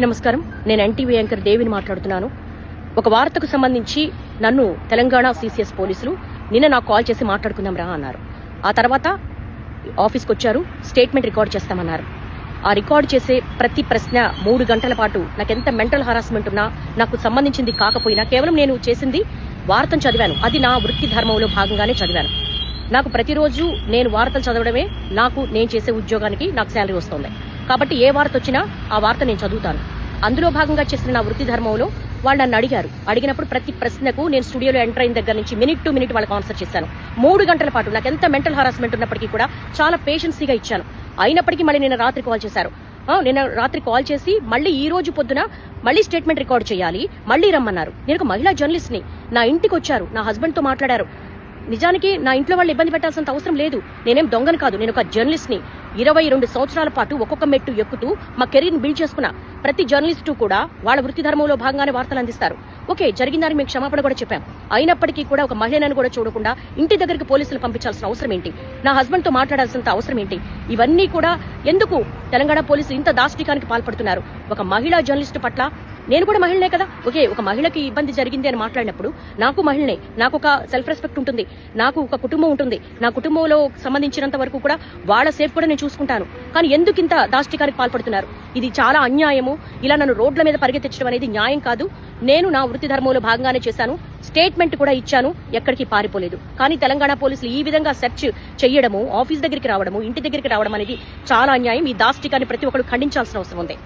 నమస్కారం. నేను NTV anchor దేవిని మాట్లాడుతున్నాను. ఒక వార్తకు సంబంధించి నన్ను తెలంగాణ సిసిఎస్ పోలీసులు నిన్న నాకు కాల్ చేసి మాట్లాడుకుందాం రా అన్నారు. ఆ తర్వాత ఆఫీస్కి వచ్చారు, స్టేట్మెంట్ రికార్డ్ చేస్తామన్నారు. ఆ రికార్డ్ చేసే ప్రతి ప్రశ్న 3 గంటల పాటు నాకెంత మెంటల్ హరాస్మెంట్ ఉన్నా, నాకు సంబంధించింది కాకపోయినా, కేవలం నేను చేసింది వార్తను చదివాను. అది నా వృత్తి ధర్మంలో భాగంగానే చదివాను. నాకు ప్రతిరోజు నేను వార్తలు చదవడమే నేను చేసే ఉద్యోగానికి నాకు శాలరీ వస్తుంది. కాబట్టి ఏ వార్త వచ్చినా ఆ వార్త నేను చదువుతాను. అందులో భాగంగా చేసిన నా వృత్తి ధర్మంలో వాళ్ళు నన్ను అడిగినప్పుడు ప్రతి ప్రశ్నకు నేను స్టూడియోలో ఎంటర్ అయిన దగ్గర నుంచి మినిట్ టు మినిట్ వాళ్ళకి ఆన్సర్ చేశాను. 3 గంటల పాటు నాకు ఎంత మెంటల్ హరాస్మెంట్ ఉన్నప్పటికీ కూడా చాలా పేషెన్సీగా ఇచ్చాను. అయినప్పటికీ మళ్ళీ నిన్న రాత్రి కాల్ చేశారు. నిన్న రాత్రి కాల్ చేసి మళ్ళీ ఈ రోజు పొద్దున మళ్ళీ స్టేట్మెంట్ రికార్డ్ చేయాలి, మళ్ళీ రమ్మన్నారు. నేను ఒక మహిళా జర్నలిస్ట్ ని. నా ఇంటికి వచ్చారు, నా హస్బెండ్ తో మాట్లాడారు. నిజానికి నా ఇంట్లో వాళ్ళు ఇబ్బంది పెట్టాల్సినంత అవసరం లేదు. నేనేం దొంగను కాదు, నేను ఒక జర్నలిస్ట్ ని. 22 సంవత్సరాల పాటు ఒక్కొక్క మెట్టు ఎక్కుతూ మా కెరీర్ని బిల్డ్ చేసుకున్నా. ప్రతి జర్నలిస్టు కూడా వాళ్ళ వృత్తి ధర్మంలో భాగంగానే వార్తలు అందిస్తారు. ఓకే, జరిగిందని మీకు క్షమాపణ కూడా చెప్పాం. అయినప్పటికీ కూడా ఒక మహిళను కూడా చూడకుండా ఇంటి దగ్గరికి పోలీసులు పంపించాల్సిన అవసరం ఏంటి? నా హస్బెండ్ తో మాట్లాడాల్సినంత అవసరం ఏంటి? ఇవన్నీ కూడా ఎందుకు తెలంగాణ పోలీసులు ఇంత దాష్టికానికి పాల్పడుతున్నారు? ఒక మహిళా జర్నలిస్టు పట్ల నేను కూడా మహిళనే కదా. ఓకే, ఒక మహిళకి ఇబ్బంది జరిగింది అని మాట్లాడినప్పుడు నాకు మహిళనే, నాకు ఒక సెల్ఫ్ రెస్పెక్ట్ ఉంటుంది, నాకు ఒక కుటుంబం ఉంటుంది. నా కుటుంబంలో సంబంధించినంత వరకు కూడా వాళ్ళ సేఫ్ కూడా నేను చూసుకుంటాను. కానీ ఎందుకు ఇంత దాష్టికానికి పాల్పడుతున్నారు? ఇది చాలా అన్యాయము. ఇలా నన్ను రోడ్ల మీద పరిగెత్తించడం అనేది న్యాయం కాదు. నేను నా వృత్తి ధర్మంలో భాగంగానే చేశాను. స్టేట్మెంట్ కూడా ఇచ్చాను, ఎక్కడికి పారిపోలేదు. కానీ తెలంగాణ పోలీసులు ఈ విధంగా సెర్చ్ చేయడము, ఆఫీస్ దగ్గరికి రావడము, ఇంటి దగ్గరికి రావడం అనేది చాలా అన్యాయం. ఈ దాష్టికాన్ని ప్రతి ఒక్కరు ఖండించాల్సిన అవసరం ఉంది.